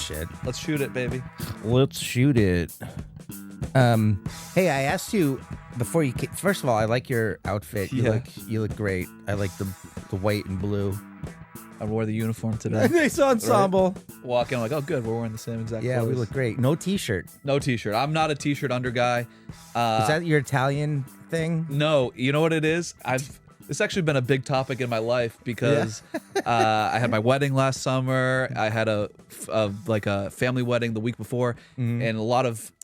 shit. Let's shoot it, baby. Let's shoot it. Hey, I asked you before you came. First of all, I like your outfit. You look great. I like the white and blue. I wore the uniform today. Nice ensemble. Right? Walking, I'm like, oh, good. We're wearing the same exact Yeah, clothes. we look great. No t-shirt. No t-shirt. I'm not a t-shirt under guy. Is that your Italian thing? No. You know what it is? It's actually been a big topic in my life because I had my wedding last summer. I had a family wedding the week before, and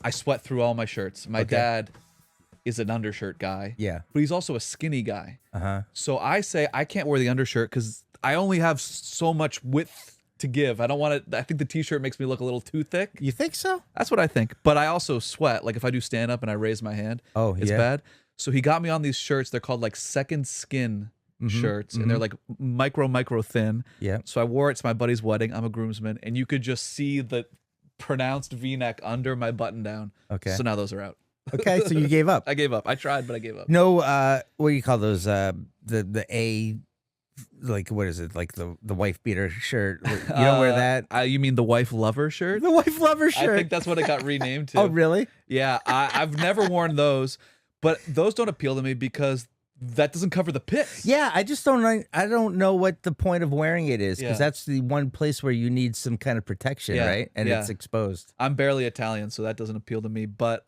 I sweat through all my shirts. My dad is an undershirt guy. Yeah. But he's also a skinny guy. Uh-huh. So I say I can't wear the undershirt because I only have so much width to give. I don't want to. I think the t-shirt makes me look a little too thick. You think so? That's what I think. But I also sweat. Like if I do stand up and I raise my hand, it's bad. So he got me on these shirts. They're called like second skin shirts, and they're like micro thin. Yeah. So I wore it to my buddy's wedding. I'm a groomsman, and you could just see the pronounced V-neck under my button down. Okay. So now those are out. Okay, so you gave up. I gave up. I tried, but I gave up. No, what do you call those? The A, like what is it? Like the wife beater shirt. You don't wear that? You mean the wife lover shirt? The wife lover shirt. I think that's what it got renamed to. Oh, really? Yeah, I've never worn those, but those don't appeal to me because that doesn't cover the pits. Yeah, I just don't know. I don't know what the point of wearing it is because Yeah. that's the one place where you need some kind of protection, Yeah, right? And yeah. it's exposed. I'm barely Italian, so that doesn't appeal to me. But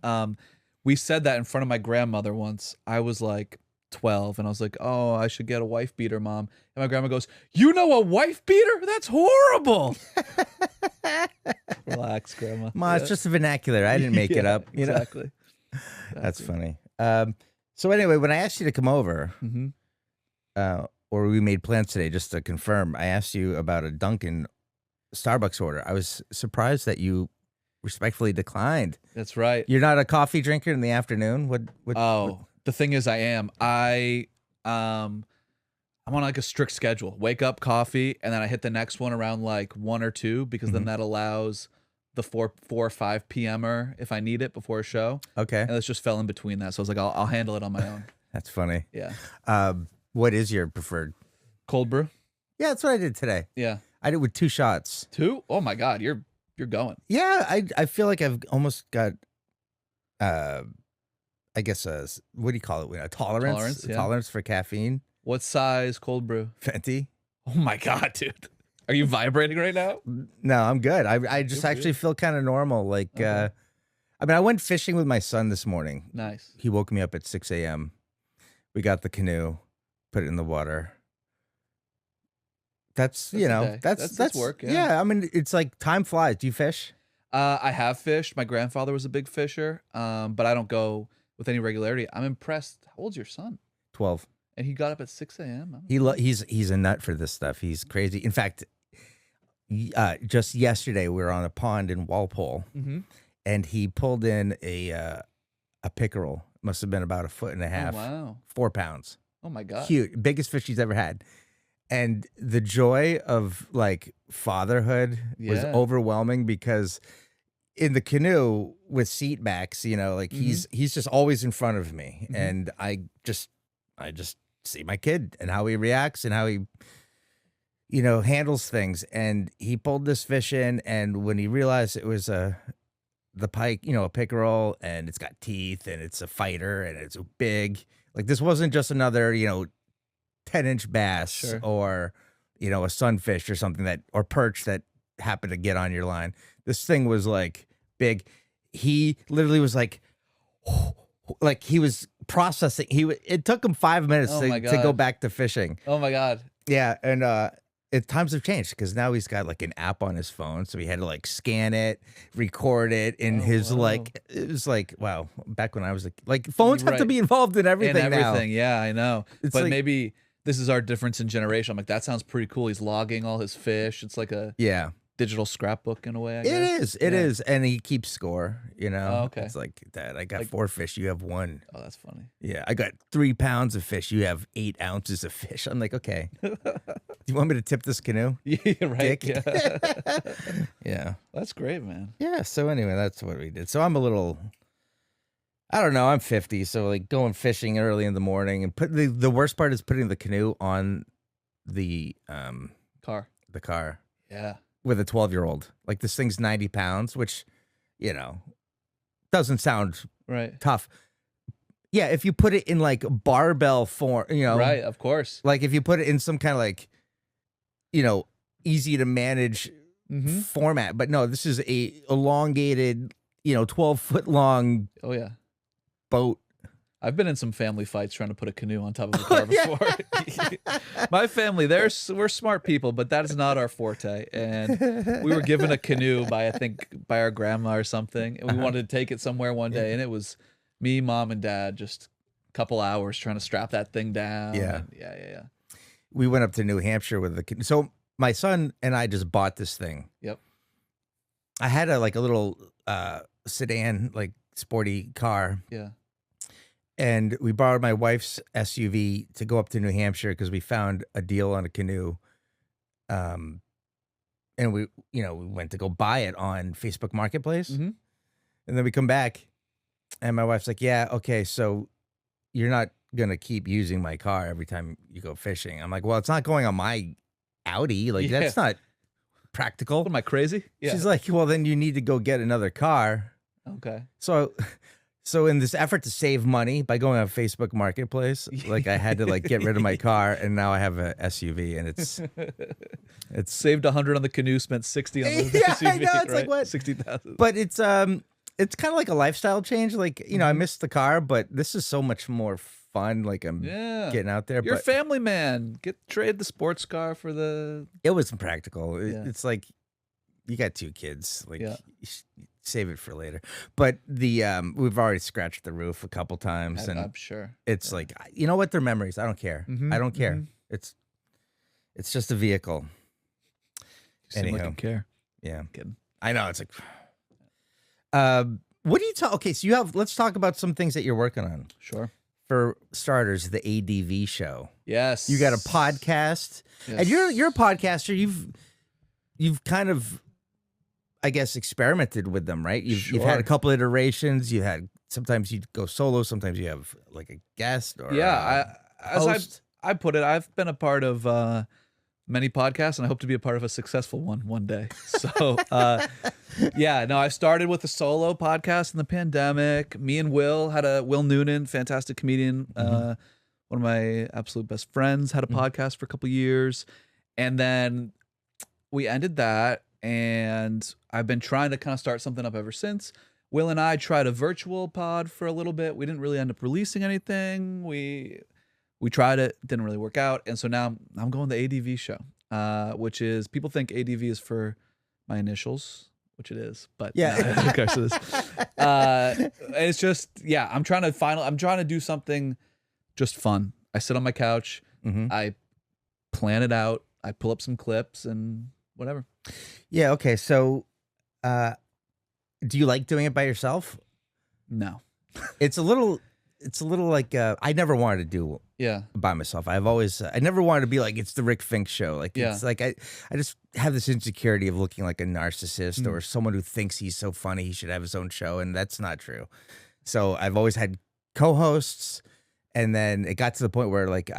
we said that in front of my grandmother once. I was like 12, and I was like, oh, I should get a wife beater, Mom. And my grandma goes, you know a wife beater? That's horrible. Relax, Grandma. Ma, it's just a vernacular. I didn't make it up. You know? Exactly. That's funny. So anyway, when I asked you to come over, or we made plans today, just to confirm, I asked you about a Dunkin' Starbucks order. I was surprised that you respectfully declined. That's right. You're not a coffee drinker in the afternoon? What The thing is, I am. I'm on like a strict schedule. Wake up, coffee, and then I hit the next one around like 1 or 2 because then that allows the 4 or 5 p.m.er if I need it before a show. Okay. And this just fell in between that, so I was like, I'll handle it on my own. That's funny. Yeah. What is your preferred? Cold brew. Yeah, that's what I did today. Yeah. I did with 2 shots. 2? Oh my God, you're going. Yeah, I feel like I've almost got, I guess what do you call it? A tolerance. Yeah. Tolerance for caffeine. What size cold brew? Fenty. Oh my God, dude. Are you vibrating right now? No, I'm good. I just actually feel kind of normal. Like, I mean, I went fishing with my son this morning. Nice. He woke me up at 6 a.m. We got the canoe, put it in the water. That's work. Yeah, I mean, it's like time flies. Do you fish? I have fished. My grandfather was a big fisher, but I don't go with any regularity. I'm impressed. How old's your son? 12. And he got up at 6 a.m.? He's a nut for this stuff. He's crazy. In fact, just yesterday we were on a pond in Walpole, and he pulled in a pickerel. Must have been about 1.5 feet. Oh, wow. 4 pounds. Oh my God. Cute. Biggest fish he's ever had. And the joy of like fatherhood was overwhelming because in the canoe with seat backs, you know, like he's just always in front of me. And I just see my kid and how he reacts and how he, you know, handles things. And he pulled this fish in, and when he realized it was the pike, you know, a pickerel, and it's got teeth and it's a fighter and it's big. Like this wasn't just another, you know, 10-inch bass or, you know, a sunfish or something or perch that happened to get on your line. This thing was like big. He literally was like he was processing. It took him 5 minutes to go back to fishing. Oh my God. Yeah. And times have changed because now he's got like an app on his phone. So he had to like scan it, record it in his like, it was like, wow, back when I was like phones have to be involved in everything now. Yeah, I know. It's but like, maybe this is our difference in generation. I'm like, that sounds pretty cool. He's logging all his fish. It's like a digital scrapbook in a way, I guess. It is. And he keeps score, you know. Oh, okay. It's like, Dad, I got 4 fish, you have 1. Oh, that's funny. Yeah, I got 3 pounds of fish, you have 8 ounces of fish. I'm like, okay. Do you want me to tip this canoe? Yeah, right. Dick? Yeah. Yeah. That's great, man. Yeah, so anyway, that's what we did. So I'm a little, I don't know, I'm 50, so like going fishing early in the morning and the worst part is putting the canoe on the Car. The car. Yeah. with a 12-year-old. Like this thing's 90 pounds, which, you know, doesn't sound Right. tough. Yeah, if you put it in like barbell form, you know. Right, of course. Like if you put it in some kind of like, you know, easy to manage format. But no, this is a elongated, you know, 12-foot long Oh yeah. boat. I've been in some family fights trying to put a canoe on top of a car before. My family, we're smart people, but that is not our forte. And we were given a canoe by by our grandma or something, and we wanted to take it somewhere one day, and it was me, mom, and dad just a couple hours trying to strap that thing down. Yeah. Yeah. We went up to New Hampshire with the canoe. So my son and I just bought this thing. Yep. I had a little sedan, like sporty car. Yeah. And we borrowed my wife's SUV to go up to New Hampshire because we found a deal on a canoe. And we went to go buy it on Facebook Marketplace. And then we come back and my wife's like, yeah, okay, so you're not going to keep using my car every time you go fishing. I'm like, well, it's not going on my Audi. Like, that's not practical. What, am I crazy? Yeah. She's like, well, then you need to go get another car. Okay. So in this effort to save money by going on Facebook Marketplace, like I had to like get rid of my car, and now I have a SUV, and it's saved 100 on the canoe, spent 60 on the SUV. I know, it's right? like what 60,000. But it's kind of like a lifestyle change. Like, you know, I miss the car, but this is so much more fun. Like I'm getting out there. You're a family man. Trade the sports car for the. It was impractical. It's like you got 2 kids. Like save it for later. But we've already scratched the roof a couple times, and I'm sure it's like, you know what? They're memories. I don't care. I don't care. It's just a vehicle. You seem like you care. Yeah, I'm kidding. I know. It's like, what do you talk? Okay, so let's talk about some things that you're working on. Sure. For starters, the ADV Show. Yes. You got a podcast, and you're a podcaster. You've kind of, I guess, experimented with them, right? You've had a couple iterations. Sometimes you go solo. Sometimes you have like a guest or as I put it, I've been a part of many podcasts, and I hope to be a part of a successful one day. So, I started with a solo podcast in the pandemic. Me and Will Noonan, fantastic comedian, one of my absolute best friends, had a podcast for a couple years, and then we ended that. And I've been trying to kind of start something up ever since. Will and I tried a virtual pod for a little bit. We didn't really end up releasing anything. We tried it, didn't really work out. And so now I'm going the ADV Show, which is, people think ADV is for my initials, which it is, but okay, so it's just, I'm trying to do something just fun. I sit on my couch, I plan it out, I pull up some clips and whatever. Yeah. Okay. So, do you like doing it by yourself? No. It's a little like I never wanted to do by myself. I never wanted to be like, it's the Rick Fink show. Like it's like I just have this insecurity of looking like a narcissist or someone who thinks he's so funny he should have his own show, and that's not true. So I've always had co-hosts, and then it got to the point where like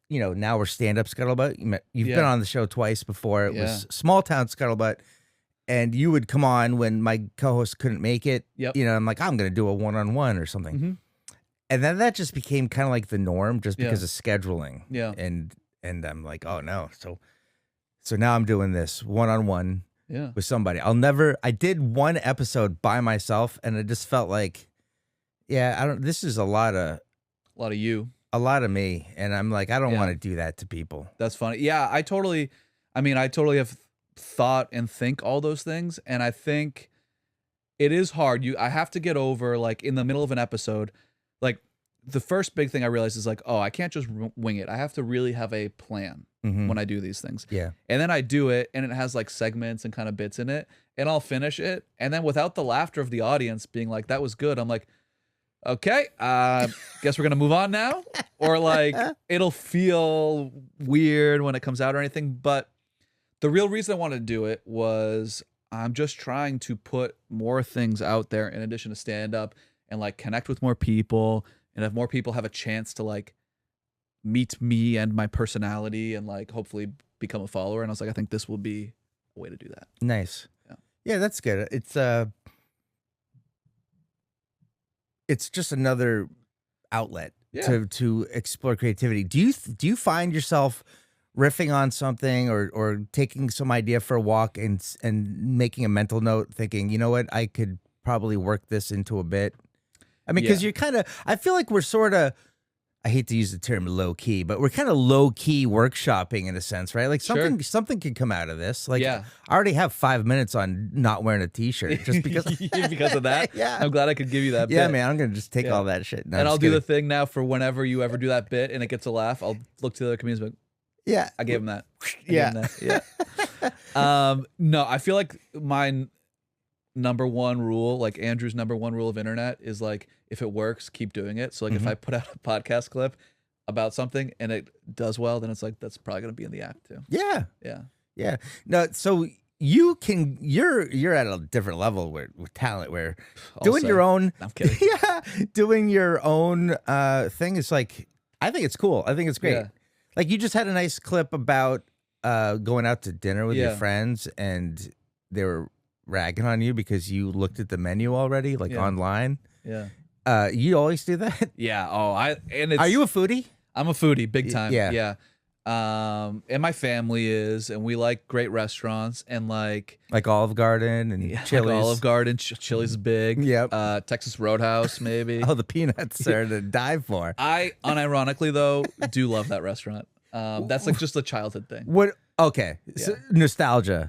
now we're stand-up Scuttlebutt. You've been on the show twice before. It was Small Town Scuttlebutt, and you would come on when my co-host couldn't make it. Yep. I'm like, I'm going to do a one-on-one or something. And then that just became kind of like the norm just because of scheduling. Yeah. And I'm like, oh no. So now I'm doing this one-on-one with somebody. I did one episode by myself, and it just felt like, this is a lot of you. A lot of me, and I'm like, I don't want to do that to people. That's funny. Yeah, I totally have thought and think all those things, and I think it is hard. I have to get over, like, in the middle of an episode, like, the first big thing I realized is like, oh, I can't just wing it. I have to really have a plan when I do these things. Yeah. And then I do it, and it has like segments and kind of bits in it, and I'll finish it, and then without the laughter of the audience being like, that was good, I'm like, okay, guess we're gonna move on now, or like it'll feel weird when it comes out or anything. But the real reason I wanted to do it was I'm just trying to put more things out there in addition to stand up, and like connect with more people, and have more people have a chance to like meet me and my personality, and like hopefully become a follower. And I was like, I think this will be a way to do that. Nice. Yeah, that's good. It's just another outlet to explore creativity. Do you find yourself riffing on something or taking some idea for a walk and making a mental note, thinking, you know what, I could probably work this into a bit? I mean, because you're kind of, I feel like we're sort of, I hate to use the term low key, but we're kind of low key workshopping in a sense, right? Like something could come out of this. Like I already have 5 minutes on not wearing a t-shirt just because of that. Yeah, I'm glad I could give you that. Yeah, bit. man, I'm gonna just take all that shit. No, and I'll do the thing now for whenever you ever do that bit and it gets a laugh. I'll look to the other comedians, but I gave him that. No, I feel like my number one rule, like Andrew's number one rule of internet, is like, if it works, keep doing it. So like if I put out a podcast clip about something and it does well, then it's like, that's probably going to be in the act too. Yeah. No, so you're at a different level with talent, where doing your own, I'm kidding. doing your own thing is like, I think it's cool. I think it's great. Yeah. Like you just had a nice clip about going out to dinner with your friends and they were ragging on you because you looked at the menu already, like online. Yeah. You always do that? Yeah. Oh, Are you a foodie? I'm a foodie, big time. Yeah. And my family is, and we like great restaurants and like Olive Garden and Chili's. Like Olive Garden, Chili's is big. Yep. Texas Roadhouse, maybe. Oh, the peanuts are to die for. I unironically though do love that restaurant. That's like just a childhood thing. What? Okay. So, nostalgia.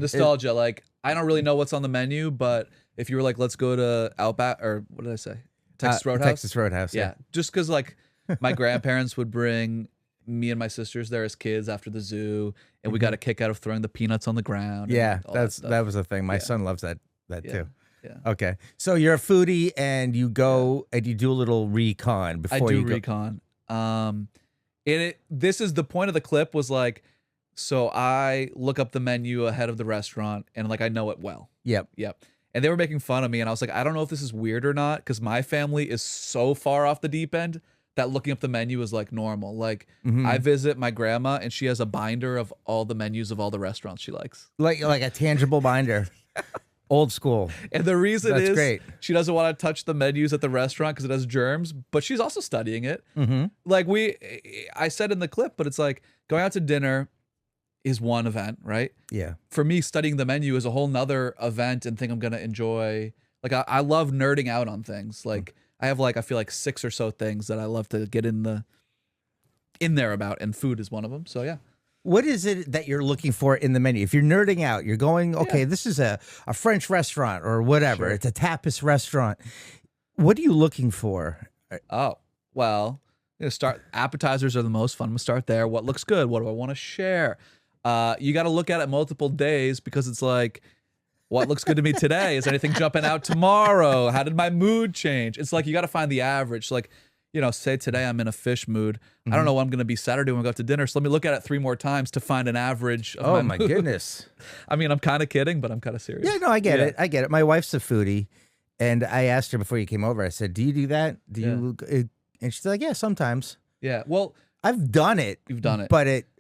Like I don't really know what's on the menu, but if you were like, let's go to Outback, or what did I say? Texas Roadhouse. Texas Roadhouse. Yeah. Just because like my grandparents would bring me and my sisters there as kids after the zoo, and we got a kick out of throwing the peanuts on the ground. Yeah, that was a thing. My son loves that too. Yeah. Okay. So you're a foodie and you go and you do a little recon before you go. I do recon. This is the point of the clip, was like, so I look up the menu ahead of the restaurant and like I know it well. Yep. And they were making fun of me, and I was like, I don't know if this is weird or not, because my family is so far off the deep end that looking up the menu is like normal. Like I visit my grandma and she has a binder of all the menus of all the restaurants she likes. Like a tangible binder. Old school. And the reason That's is great. She doesn't want to touch the menus at the restaurant because it has germs, but she's also studying it. Like I said in the clip, but it's like going out to dinner is one event, right? Yeah. For me, studying the menu is a whole nother event and thing I'm going to enjoy. Like I love nerding out on things. Like I have I feel like 6 or so things that I love to get in there about, and food is one of them. So yeah. What is it that you're looking for in the menu? If you're nerding out, you're going, okay, this is a French restaurant or whatever. Sure. It's a tapas restaurant. What are you looking for? Oh, well, appetizers are the most fun. I'm gonna start there. What looks good? What do I want to share? You got to look at it multiple days, because it's like, what looks good to me today? Is anything jumping out tomorrow? How did my mood change? It's like you got to find the average. So like, say today I'm in a fish mood. I don't know what I'm going to be Saturday when we go out to dinner. So let me look at it 3 more times to find an average of my goodness. I mean, I'm kind of kidding, but I'm kind of serious. Yeah, no, I get it. My wife's a foodie, and I asked her before you came over, I said, do you do that? Do you? And she's like, yeah, sometimes. Yeah, well, I've done it. You've done it.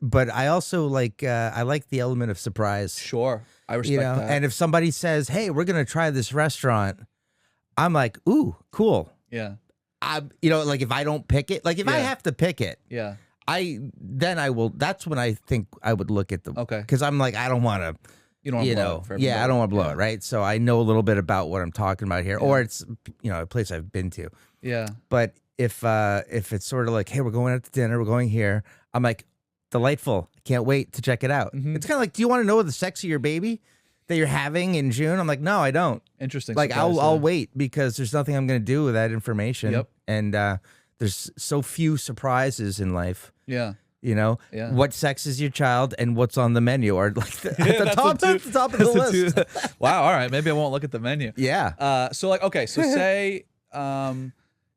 But I also I like the element of surprise. Sure. I respect that. And if somebody says, hey, we're going to try this restaurant, I'm like, ooh, cool. Yeah. Like if I don't pick it, like if I have to pick it, then I will. That's when I think I would look at them. Okay. Because I'm like, I don't want to. You don't want to blow it for everybody. I don't want to blow it, right? So I know a little bit about what I'm talking about here, or it's a place I've been to. Yeah. But if it's sort of like, hey, we're going out to dinner, we're going here, I'm like, delightful. I can't wait to check it out. It's kind of like, do you want to know the sex of your baby that you're having in June? I'm like, no, I don't. Interesting. Like I'll wait, because there's nothing I'm going to do with that information. Yep. And there's so few surprises in life. Yeah. What sex is your child and what's on the menu are like at the top of the list. Wow. All right. Maybe I won't look at the menu. Yeah. So say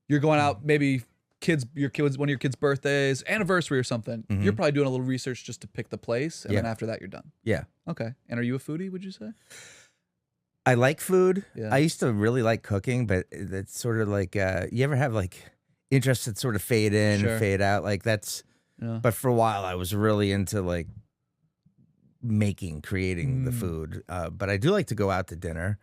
you're going out, maybe one of your kids' birthdays, anniversary or something. You're probably doing a little research just to pick the place, and then after that you're done. Yeah. Okay. And are you a foodie, would you say? I like food. Yeah. I used to really like cooking, but it's sort of like you ever have like interests that sort of fade in and fade out, like that's. Yeah. But for a while I was really into like creating the food. But I do like to go out to dinner.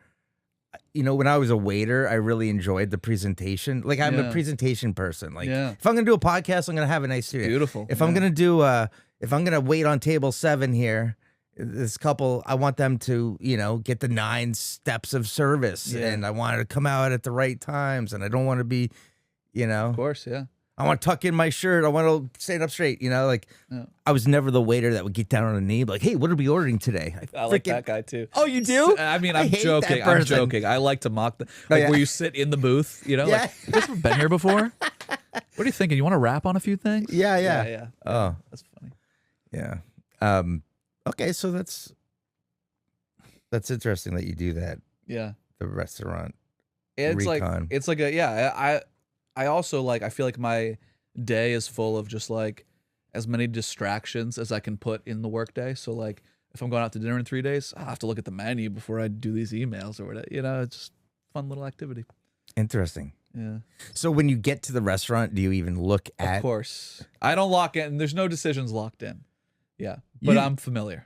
You know, when I was a waiter, I really enjoyed the presentation. Like, I'm a presentation person. Like, if I'm gonna do a podcast, I'm gonna have a nice studio. Beautiful. If I'm gonna do if I'm gonna wait on table 7 here, this couple, I want them to, you know, get the 9 steps of service, and I want it to come out at the right times, and I don't want to be, you know, Of course, yeah. I want to tuck in my shirt. I want to stand up straight. You know, like I was never the waiter that would get down on a knee, like, "Hey, what are we ordering today?" I like that guy too. Oh, you do? I mean, I'm joking. I'm joking. I like to mock the where you sit in the booth. You know, like, you guys ever been here before? What are you thinking? You want to rap on a few things? Yeah. Oh, that's funny. Yeah. Okay, so that's interesting that you do that. Yeah. The restaurant. It's recon. like I also like, I feel like my day is full of just like as many distractions as I can put in the workday. So like if I'm going out to dinner in 3 days, I have to look at the menu before I do these emails or whatever. You know, it's just a fun little activity. Interesting. Yeah. So when you get to the restaurant, do you even look at? Of course. I don't lock in. There's no decisions locked in. Yeah. But I'm familiar.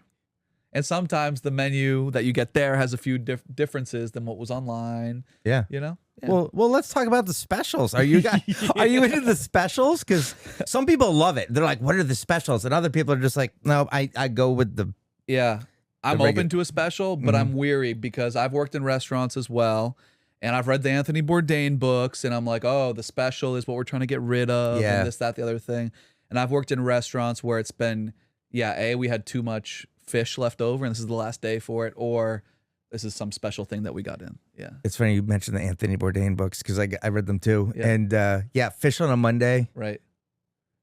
And sometimes the menu that you get there has a few differences than what was online. Yeah. You know? Yeah. Well, let's talk about the specials. Are you guys, are you into the specials? Because some people love it. They're like, "What are the specials?" And other people are just like, "No, I go with the." Yeah. I'm open to a special, but I'm weary because I've worked in restaurants as well. And I've read the Anthony Bourdain books, and I'm like, oh, the special is what we're trying to get rid of, and this, that, the other thing. And I've worked in restaurants where it's been, we had too much fish left over, and this is the last day for it, or this is some special thing that we got in. Yeah. It's funny you mentioned the Anthony Bourdain books because I read them too. Yeah. And fish on a Monday. Right.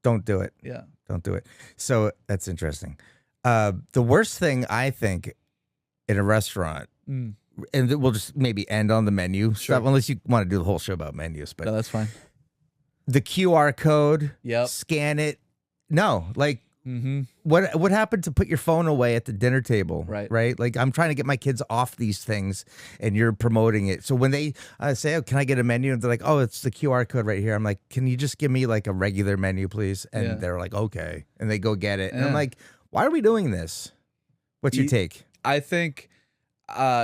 Don't do it. Yeah. Don't do it. So that's interesting. The worst thing I think in a restaurant, and we'll just maybe end on the menu stuff, unless you want to do the whole show about menus. But no, that's fine. The QR code, Yep. Scan it. No, like, what happened to put your phone away at the dinner table? Right. Like, I'm trying to get my kids off these things, and you're promoting it. So when they say, "Oh, can I get a menu?" and they're like, "Oh, it's the QR code right here." I'm like, "Can you just give me like a regular menu, please?" And they're like, "Okay," and they go get it. And I'm like, "Why are we doing this?" What's your take? I think.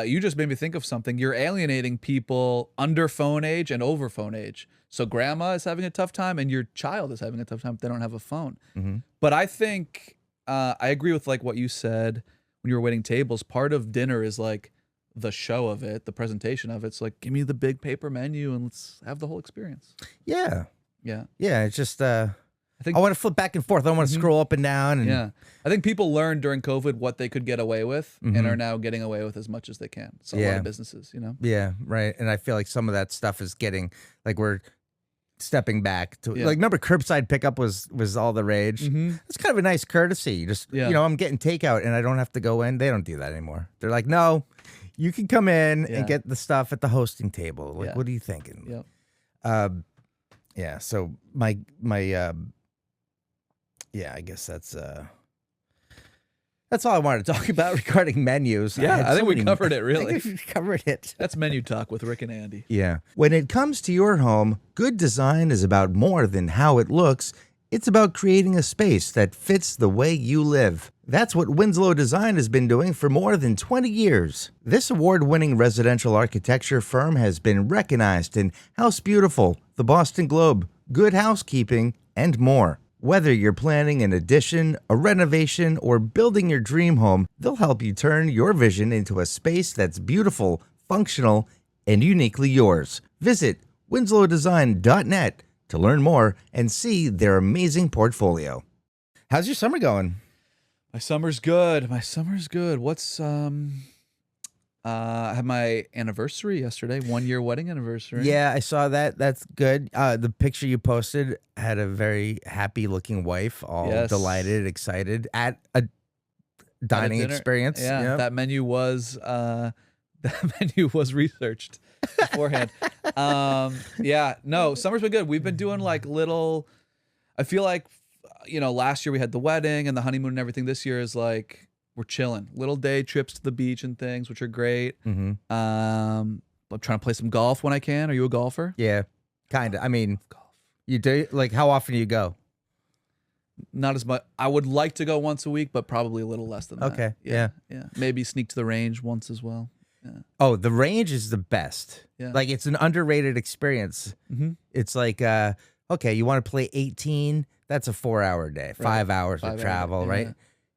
You just made me think of something. You're alienating people under phone age and over phone age. So grandma is having a tough time, and your child is having a tough time if they don't have a phone. But I think I agree with like what you said when you were waiting tables. Part of dinner is like the show of it, the presentation of it. It's like, give me the big paper menu and let's have the whole experience. Yeah. It's just I think I want to flip back and forth. I want to scroll up and down. And I think people learned during COVID what they could get away with and are now getting away with as much as they can. So a lot of businesses, you know? Yeah, right. And I feel like some of that stuff is getting, like, we're stepping back to, like, remember curbside pickup was all the rage? It's kind of a nice courtesy. Just, you know, I'm getting takeout and I don't have to go in. They don't do that anymore. They're like, "No, you can come in and get the stuff at the hosting table." Like, what are you thinking? So my I guess that's all I wanted to talk about regarding menus. Yeah, I think we covered it, really. I think we covered it. That's Menu Talk with Rick and Andy. Yeah. When it comes to your home, good design is about more than how it looks. It's about creating a space that fits the way you live. That's what Winslow Design has been doing for more than 20 years. This award-winning residential architecture firm has been recognized in House Beautiful, the Boston Globe, Good Housekeeping, and more. Whether you're planning an addition, a renovation, or building your dream home, they'll help you turn your vision into a space that's beautiful, functional, and uniquely yours. Visit winslowdesign.net to learn more and see their amazing portfolio. How's your summer going? My summer's good. What's I had my anniversary yesterday, 1 year wedding anniversary. Yeah, I saw that. That's good. The picture you posted had a very happy looking wife, all delighted, excited at a dining experience. Yeah, that menu was researched beforehand. Summer's been good. We've been doing like little, I feel like, you know, last year we had the wedding and the honeymoon and everything. This year is like, we're chilling. Little day trips to the beach and things, which are great. I'm trying to play some golf when I can. Are you a golfer? Yeah, kind of. I mean, golf. You do? Like, how often do you go? Not as much. I would like to go once a week, but probably a little less than that. Okay. Yeah. Maybe sneak to the range once as well. Yeah. Oh, the range is the best. Yeah. Like, it's an underrated experience. It's like, okay, you want to play 18? That's a 4-hour day, 5 hours of travel, right?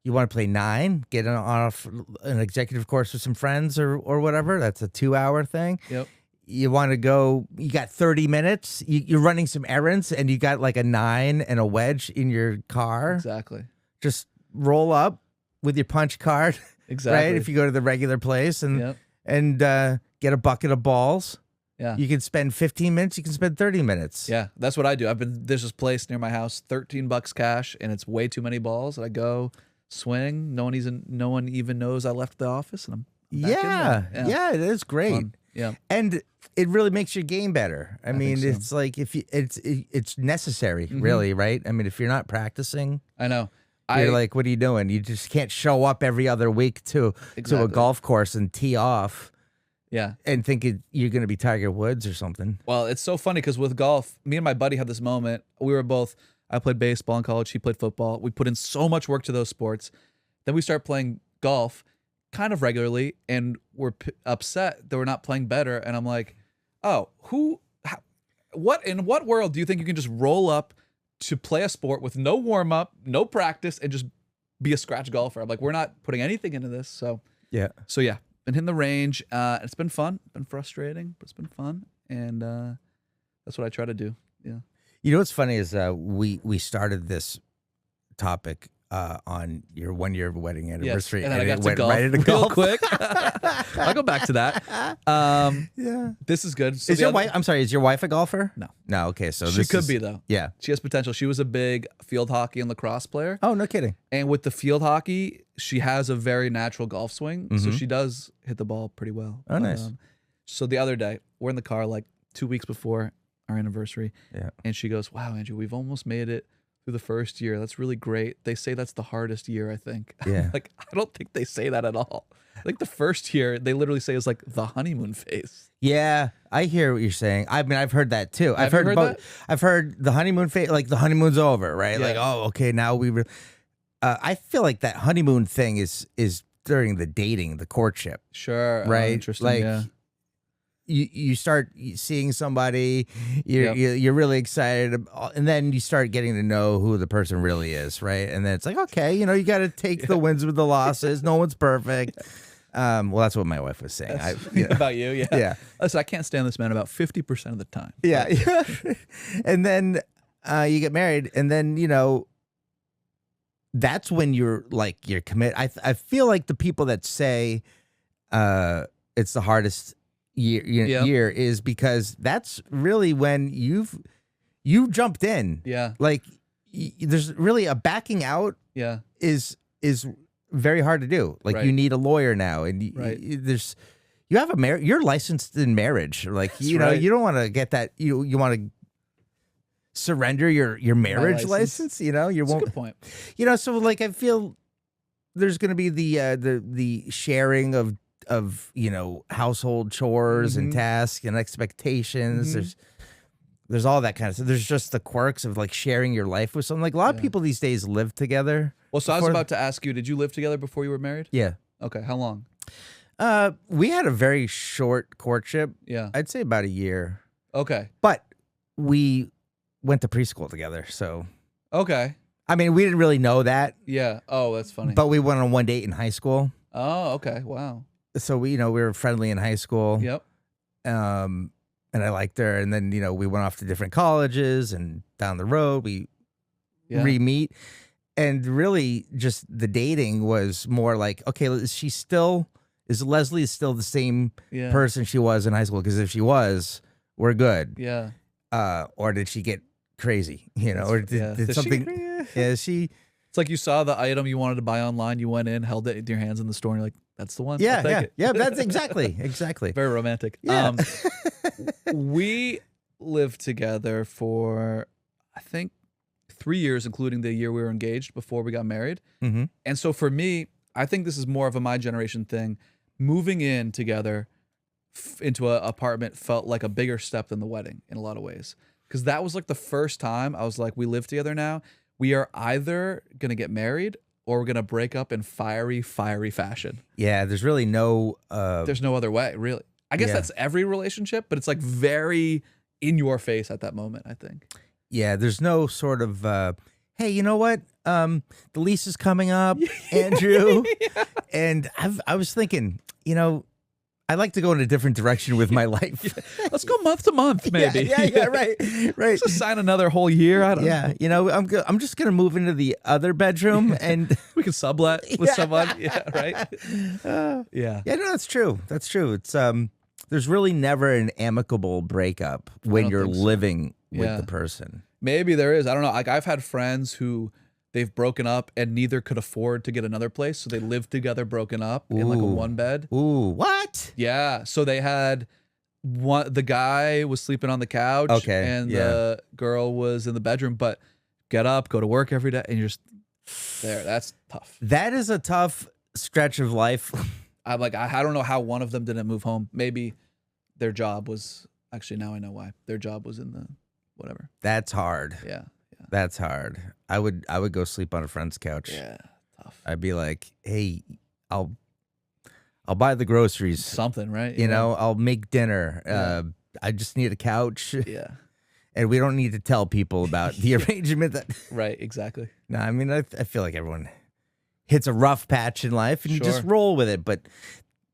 You want to play 9, get off an executive course with some friends or whatever. That's a 2-hour thing. Yep. You want to go, you got 30 minutes, you're running some errands, and you got like a 9 and a wedge in your car. Exactly. Just roll up with your punch card. Exactly. Right? If you go to the regular place and get a bucket of balls. Yeah. You can spend 15 minutes, you can spend 30 minutes. Yeah, that's what I do. There's this place near my house, $13 cash, and it's way too many balls. And I go swing. No one even knows I left the office, and I'm back in there. Yeah, it is great. Fun. Yeah. And it really makes your game better. I mean, think so. it's like it's necessary, really, right? I mean, if you're not practicing, I know. You're like, what are you doing? You just can't show up every other week to a golf course and tee off. Yeah. And think you're going to be Tiger Woods or something. Well, it's so funny because with golf, me and my buddy had this moment. I played baseball in college. He played football. We put in so much work to those sports. Then we start playing golf kind of regularly, and we're upset that we're not playing better. And I'm like, oh, in what world do you think you can just roll up to play a sport with no warm up, no practice, and just be a scratch golfer? I'm like, we're not putting anything into this. So yeah. Been hitting the range. It's been fun. Been frustrating, but it's been fun. And that's what I try to do. Yeah. You know what's funny is we started this topic on your 1-year wedding anniversary, and then I got it to went golf right into real golf. quick. I'll go back to that. Yeah. This is good. So Is your wife? I'm sorry. Is your wife a golfer? No. No. Okay. So she could be though. Yeah. She has potential. She was a big field hockey and lacrosse player. Oh, no kidding. And with the field hockey, she has a very natural golf swing, so she does hit the ball pretty well. Oh, nice. So the other day, we're in the car like 2 weeks before our anniversary, and she goes, "Wow, Andrew, we've almost made it through the first year. That's really great. They say that's the hardest year, I think." Yeah. Like, I don't think they say that at all. Like the first year, they literally say is like the honeymoon phase. Yeah, I hear what you're saying. I mean, I've heard that too. Have you heard that? I've heard the honeymoon phase, like the honeymoon's over, right? Yeah. Like, oh, okay, now I feel like that honeymoon thing is during the dating, the courtship. Sure. Right. Interesting. Like, yeah. You start seeing somebody, you're really excited, and then you start getting to know who the person really is, right? And then it's like, okay, you got to take the wins with the losses. No one's perfect. Well, that's what my wife was saying. About you, yeah. Yeah. Listen, I can't stand this man about 50% of the time. Yeah. And then you get married, and then that's when you're commit. I feel like the people that say it's the hardest year is because that's really when you jumped in. Yeah. Like there's really a backing out. Yeah. Is very hard to do. Like you need a lawyer now, and you have you're licensed in marriage. Like you don't want to get that. You want to surrender your marriage license. You won't. That's a good point. So like I feel there's going to be the sharing of household chores and tasks and expectations. There's all that kind of stuff. There's just the quirks of like sharing your life with someone. Like a lot of people these days live together. Well, so I was about to ask you, did you live together before you were married? Yeah. Okay. How long? We had a very short courtship. Yeah. I'd say about a year. Okay. But we went to preschool together. So. Okay. I mean, we didn't really know that. Yeah. Oh, that's funny. But we went on one date in high school. Oh, okay. Wow. So we were friendly in high school. Yep. And I liked her. And then, we went off to different colleges, and down the road we re-meet. And really just the dating was more like, okay, is Leslie still the same person she was in high school? Because if she was, we're good. Yeah. Or did she get crazy? Or did something? She. It's like you saw the item you wanted to buy online. You went in, held it in your hands in the store, and you're like, "That's the one." Yeah, that's exactly. Very romantic. Yeah. We lived together for, I think, 3 years, including the year we were engaged before we got married. Mm-hmm. And so for me, I think this is more of a my generation thing. Moving in together into an apartment felt like a bigger step than the wedding in a lot of ways, because that was like the first time I was like, we live together now. we are either gonna get married or we're gonna break up in fiery fashion. Yeah, there's really no. There's no other way, really. I guess that's every relationship, but it's like very in your face at that moment, I think. Yeah, there's no sort of. Hey, you know what? The lease is coming up, Andrew, and I was thinking, I like to go in a different direction with my life. Let's go month to month, maybe. Yeah, right. Let's just sign another whole year. I don't know. I'm just gonna move into the other bedroom, and we can sublet with someone. Yeah, right. Yeah, no, that's true. That's true. It's there's really never an amicable breakup when you're living with the person. Maybe there is. I don't know. Like I've had friends who they've broken up and neither could afford to get another place, so they lived together, broken up in like a one bed. Ooh, what? Yeah. So they had the guy was sleeping on the couch, and the girl was in the bedroom. But get up, go to work every day, and you're just there. That's tough. That is a tough stretch of life. I'm like, I don't know how one of them didn't move home. Maybe their job was actually, now I know why. Their job was in the whatever. That's hard. Yeah. That's hard. I would go sleep on a friend's couch. Yeah, tough. I'd be like, hey, I'll buy the groceries. Something, right? I'll make dinner. I just need a couch. Yeah. And we don't need to tell people about the arrangement. Right, exactly. No, I mean, I feel like everyone hits a rough patch in life and you just roll with it. But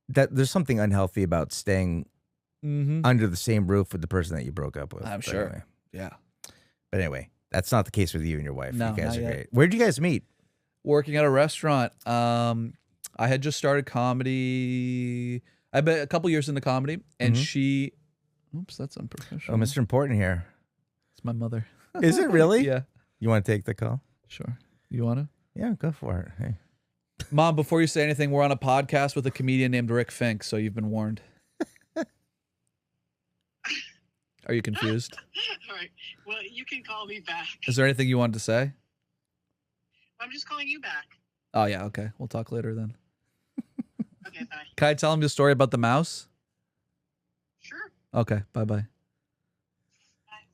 there's something unhealthy about staying under the same roof with the person that you broke up with. I'm sure. Anyway. Yeah. But anyway, that's not the case with you and your wife. No, you guys are not yet. great. Where'd you guys meet? Working at a restaurant. I had just started comedy. I've been a couple years into comedy, and she. Oops, that's unprofessional. Oh, Mr. Important here. It's my mother. Is it really? Yeah. You want to take the call? Sure. You want to? Yeah, go for it. Hey. Mom, before you say anything, we're on a podcast with a comedian named Rick Fink, so you've been warned. Are you confused? All right. Well, you can call me back. Is there anything you wanted to say? I'm just calling you back. Oh, yeah. Okay. We'll talk later then. Okay, bye. Can I tell him the story about the mouse? Sure. Okay. Bye-bye. Bye.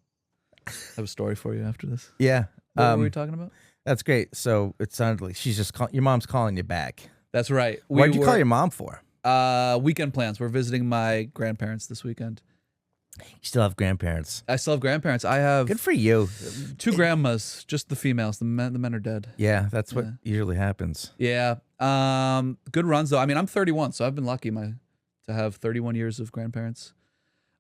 I have a story for you after this. Yeah. What were we talking about? That's great. So it sounded like she's just your mom's calling you back. That's right. What'd you call your mom for? Weekend plans. We're visiting my grandparents this weekend. You still have grandparents. I still have grandparents. I have Good for you. 2 grandmas, just the females. The men are dead. Yeah, that's what usually happens. Yeah. Good runs though. I mean, I'm 31, so I've been lucky to have 31 years of grandparents.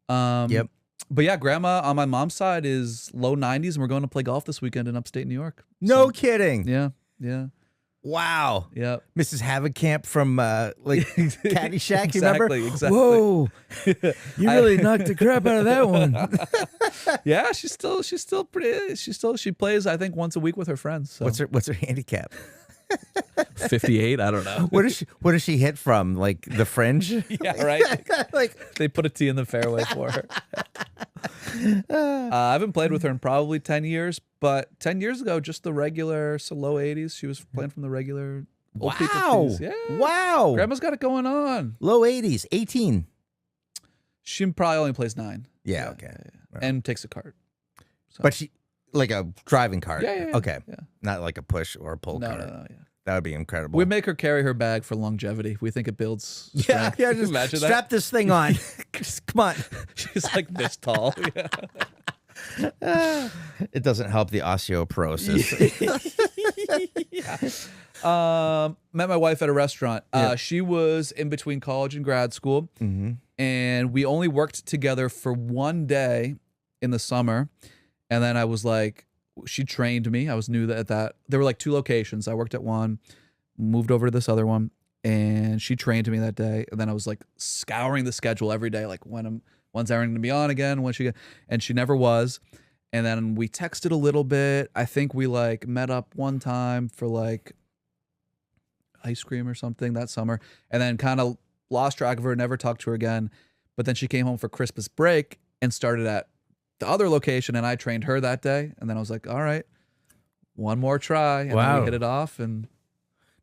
Yep. But yeah, grandma on my mom's side is low 90s, and we're going to play golf this weekend in upstate New York. No kidding. Yeah. Wow. Yeah. Mrs. Havocamp from Caddyshack, you remember? Exactly. Whoa. You really knocked the crap out of that one. Yeah, she's still pretty. She plays, I think, once a week with her friends. So. What's her handicap? 58. I don't know. What does she hit from? Like the fringe? Yeah, right. Like they put a tee in the fairway for her. I haven't played with her in probably 10 years, but 10 years ago, just the regular, so low 80s. She was playing from the regular. Old people tees. Yeah. Wow. Grandma's got it going on. Low 80s, 18. She probably only plays 9. Yeah. Okay. Right. And takes a cart. So. But she like a driving cart. Yeah. Okay. Yeah. Not like a push or a pull cart. No. Yeah. That would be incredible. We make her carry her bag for longevity. We think it builds strength. Yeah, just imagine strap this thing on. Come on. She's like this tall. Yeah. It doesn't help the osteoporosis. Met my wife at a restaurant. She was in between college and grad school, and we only worked together for one day in the summer. And then I was like, she trained me. I was new that there were like 2 locations. I worked at one, moved over to this other one, and she trained me that day. And then I was like scouring the schedule every day, like when's Erin going to be on again? And she never was. And then we texted a little bit. I think we like met up one time for like ice cream or something that summer, and then kind of lost track of her, never talked to her again. But then she came home for Christmas break and started at the other location, and I trained her that day. And then I was like, all right, one more try. And then we hit it off. And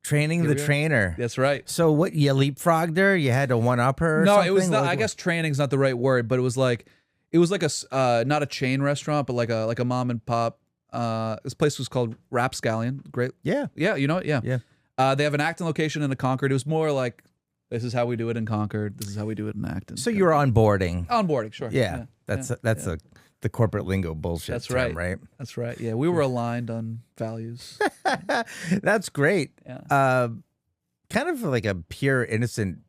training the trainer. That's right. So what, you leapfrogged her? You had to one-up her or something? No, it was not, I guess training's not the right word, but it was like a not a chain restaurant, but like a mom and pop This place was called Rapscallion. Great. Yeah. Yeah, you know it? Yeah. Yeah. They have an Acton location and a Concord. It was more like, this is how we do it in Concord. This is how we do it in Acton. So you're onboarding. Onboarding, sure. Yeah. That's the corporate lingo bullshit That's term, right. right? That's right. Yeah, we were aligned on values. That's great. Yeah. Kind of like a pure innocent.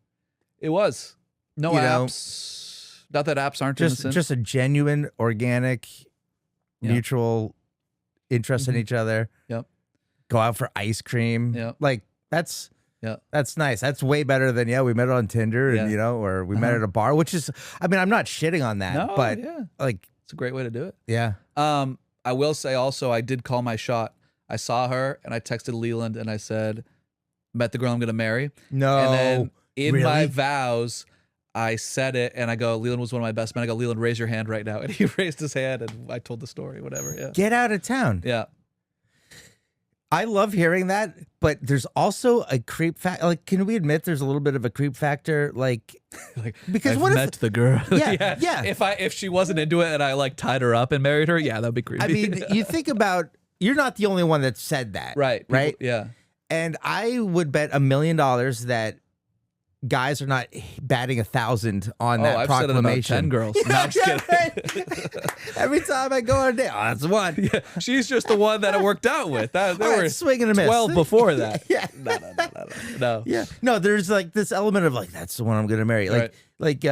It was. No You know, apps. Not that apps aren't innocent. Just a genuine, organic, mutual interest in each other. Yep. Go out for ice cream. Yep. Like that's nice. That's way better than we met on Tinder and or we met at a bar, which is, I mean, I'm not shitting on that, No, but like it's a great way to do it. Yeah. I will say also, I did call my shot. I saw her and I texted Leland and I said, met the girl I'm going to marry. No. And then in really? my vows, I said it and I go, Leland was one of my best men. I go, Leland, raise your hand right now. And he raised his hand and I told the story, whatever. Yeah. Get out of town. Yeah. I love hearing that, but there's also a creep factor. Like, can we admit there's a little bit of a creep factor? Like because I've what met if the girl? Yeah. If she wasn't into it and I like tied her up and married her, that'd be creepy. I mean, you think about, you're not the only one that said that. right. Right? Yeah. And I would bet $1 million that guys are not batting 1,000 on that I've proclamation. said it about 10 girls. No, I'm just kidding. Every time I go on a date, that's one. Yeah, she's just the one that I worked out with. There were swing and a miss. 12 before that. Yeah. No. Yeah. No, there's like this element of like, that's the one I'm going to marry. Like,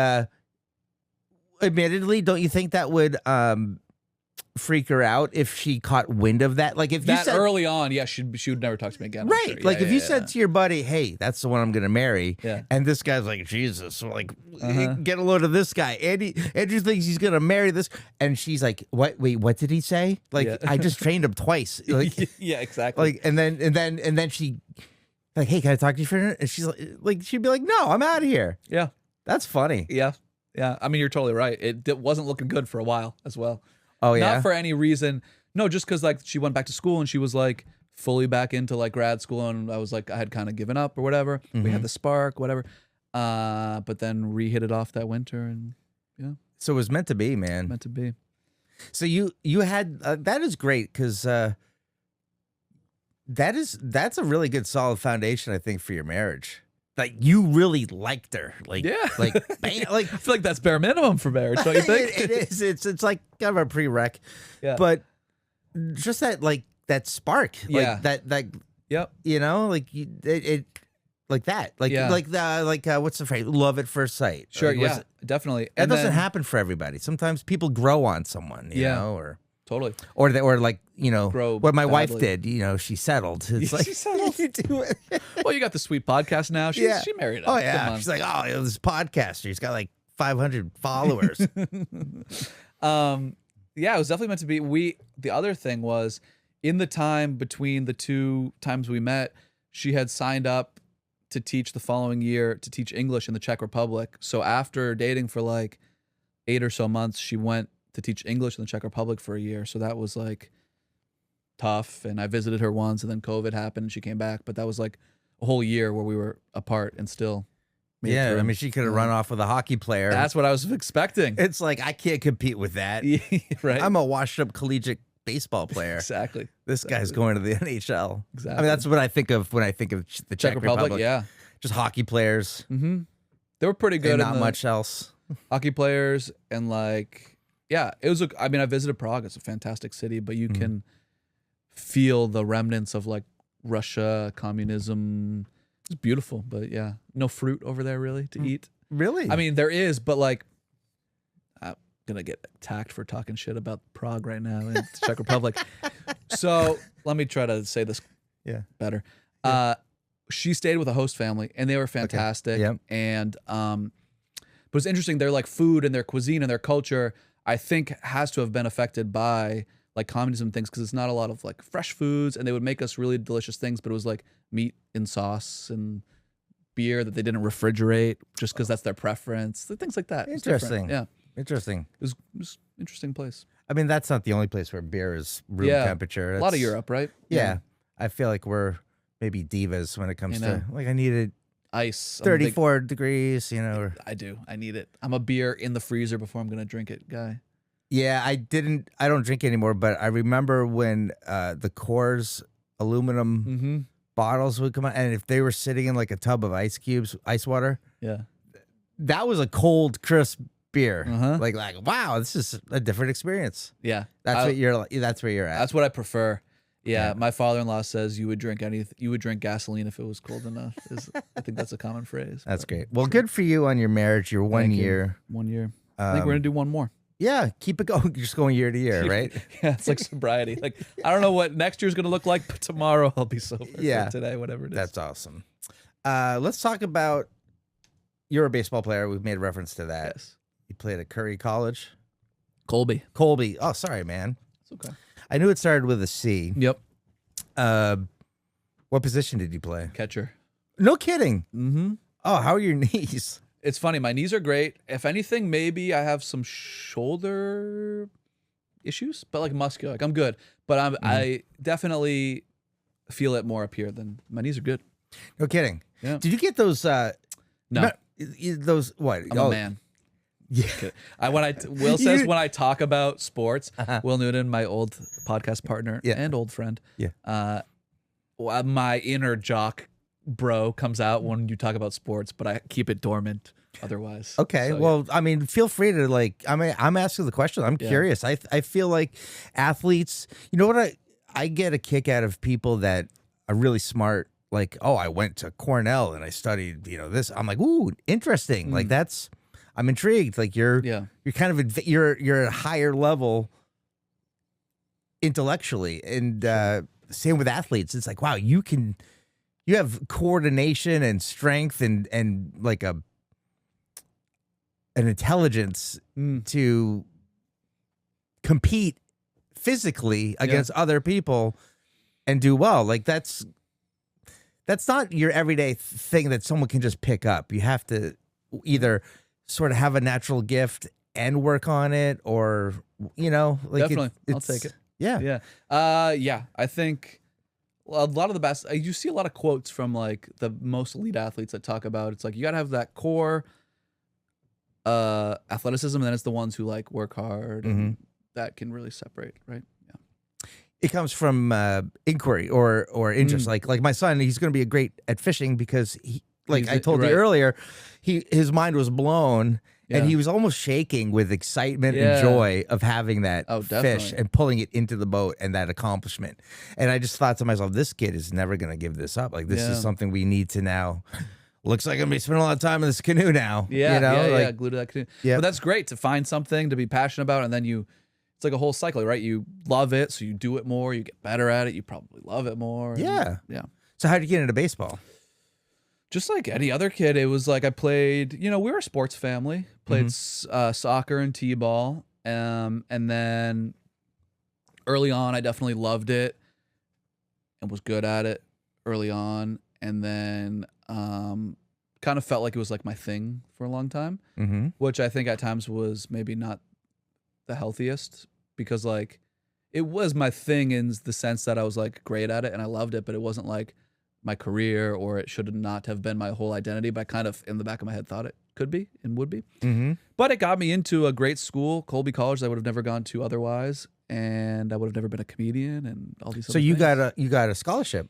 admittedly, don't you think that would freak her out if she caught wind of that? Like if you that said early on, she would never talk to me again. right. Sure. Like if you said to your buddy, hey, that's the one I'm gonna marry, Yeah. and this guy's like, Jesus, like get a load of this guy. Andrew thinks he's gonna marry this, and she's like, what? Wait, what did he say? Like I just trained him twice. Like yeah, exactly. like and then she like, hey, can I talk to you for a minute? And she's like she'd be like, no, I'm out of here. Yeah. That's funny. Yeah. I mean, you're totally right. It wasn't looking good for a while as well. Oh yeah. Not for any reason. No, just because like she went back to school and she was like fully back into like grad school, and I was like, I had kind of given up or whatever. We had the spark, whatever. But then re-hit it off that winter, and So it was meant to be, man. meant to be. So you had that is great because that's a really good solid foundation, I think, for your marriage. Like you really liked her, like like bam, like I feel like that's bare minimum for marriage, don't you think? it is. It's like kind of a prereq. Yeah. But just that spark, like that Yep. you know, like it like that, like what's the phrase? Love at first sight. Sure. Like, Yeah. Definitely. That doesn't happen for everybody. Sometimes people grow on someone, you know, or. Totally. Or like, you know, Grow what my wife badly. did, you know, she settled. It's like, she settled. you do it. Well, you got the sweet podcast now. She married up. Oh, Come yeah. on. She's like, oh, this podcaster. He's got like 500 followers. Yeah, it was definitely meant to be. The other thing was, in the time between the two times we met, she had signed up to teach the following year to teach English in the Czech Republic. So after dating for like 8 or so months, she went to teach English in the Czech Republic for a year. So that was like tough. And I visited her once, and then COVID happened and she came back. But that was like a whole year where we were apart and still made it Yeah, through. I mean, she could have run off with a hockey player. That's what I was expecting. It's like, I can't compete with that. Right? I'm a washed up collegiate baseball player. Exactly. This guy's going to the NHL. Exactly. I mean, that's what I think of when I think of the Czech Republic. Yeah. Just hockey players. Mm-hmm. They were pretty good. And in not the much else. hockey players, and like, yeah, it was. I mean, I visited Prague. It's a fantastic city, but you can feel the remnants of like Russia, communism. It's beautiful, but yeah, no fruit over there really to eat. Really? I mean, there is, but like, I'm gonna get attacked for talking shit about Prague right now in the Czech Republic. So let me try to say this better. She stayed with a host family, and they were fantastic. Okay. Yep. And but it's interesting. Their like food and their cuisine and their culture, I think, has to have been affected by like communism things, because it's not a lot of like fresh foods, and they would make us really delicious things, but it was like meat in sauce and beer that they didn't refrigerate just because that's their preference. Things like that. It's different. Interesting. Yeah. Interesting. It was an interesting place. I mean, that's not the only place where beer is room temperature. A lot of It's- Europe, right? Yeah. I feel like we're maybe divas when it comes know. to, like, I needed Ice. I'm a big- 34 degrees, you know. Or, I do. I need it. I'm a beer in the freezer before I'm gonna drink it guy. Yeah, I don't drink anymore, but I remember when the Coors aluminum bottles would come out, and if they were sitting in like a tub of ice cubes, ice water, Yeah. that was a cold, crisp beer. Uh-huh. Like wow, this is a different experience. Yeah. That's where you're at. That's what I prefer. Yeah, my father-in-law says you would drink gasoline if it was cold enough. I think that's a common phrase. That's great. Well, good for you on your marriage. Your 1 year. 1 year. I think we're gonna do one more. Yeah, keep it going. Just going year to year, right? Yeah, it's like sobriety. Like I don't know what next year's gonna look like, but tomorrow I'll be sober. Yeah, or today, whatever it is. That's awesome. Let's talk about. You're a baseball player. We've made reference to that. Yes. You played at Curry College. Colby. Oh, sorry, man. It's okay. I knew it started with a C. Yep. What position did you play? Catcher. No kidding. Mm-hmm. Oh, how are your knees? It's funny. My knees are great. If anything, maybe I have some shoulder issues, but like muscular. Like I'm good, but I definitely feel it more up here than my knees are good. No kidding. Yeah. Did you get those? No. Those what? I'm a man. Yeah. Will says when I talk about sports, Will Newton, my old podcast partner and old friend, my inner jock bro comes out when you talk about sports, but I keep it dormant otherwise. Okay. So, well, I mean, feel free to like. I mean, I'm asking the question. I'm curious. I feel like athletes. You know what? I get a kick out of people that are really smart. Like, oh, I went to Cornell and I studied. This. I'm like, ooh, interesting. Like that's. I'm intrigued. Like you're kind of you're at a higher level intellectually, and same with athletes. It's like, wow, you have coordination and strength and like an intelligence to compete physically against other people and do well. Like that's not your everyday thing that someone can just pick up. You have to either sort of have a natural gift and work on it, or like definitely, I'll take it. Yeah. I think a lot of the best. You see a lot of quotes from like the most elite athletes that talk about it's like you gotta have that core athleticism, and then it's the ones who like work hard and that can really separate, right? Yeah. It comes from inquiry or interest. Like my son, he's going to be a great at fishing because I told you earlier, his mind was blown and he was almost shaking with excitement and joy of having that fish and pulling it into the boat and that accomplishment. And I just thought to myself, this kid is never going to give this up. Like this is something we need to now. Looks like I'm gonna be spending a lot of time in this canoe now. Yeah, glued to that canoe. Yeah, but that's great to find something to be passionate about, and then it's like a whole cycle, right? You love it, so you do it more. You get better at it. You probably love it more. Yeah. So how did you get into baseball? Just like any other kid, it was like I played. We were a sports family. Played soccer and t-ball, and then early on, I definitely loved it and was good at it early on, and then kind of felt like it was like my thing for a long time, which I think at times was maybe not the healthiest, because like it was my thing in the sense that I was like great at it and I loved it, but it wasn't like my career, or it should not have been my whole identity, but I kind of in the back of my head thought it could be and would be. But it got me into a great school, Colby College, that I would have never gone to otherwise, and I would have never been a comedian and all these other things. You got a scholarship.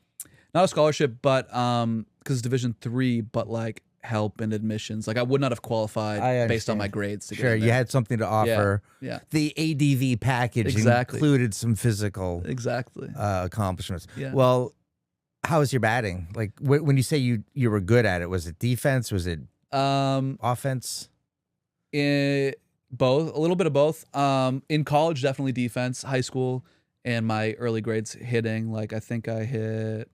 Not a scholarship, but because it's Division III, but like help and admissions. Like I would not have qualified based on my grades. Sure, you had something to offer. Yeah. The ADV package included some physical accomplishments. Yeah. Well, how was your batting? Like when you say you were good at it, was it defense? Was it offense? Both, a little bit of both. In college, definitely defense. High school and my early grades, hitting. Like I think I hit.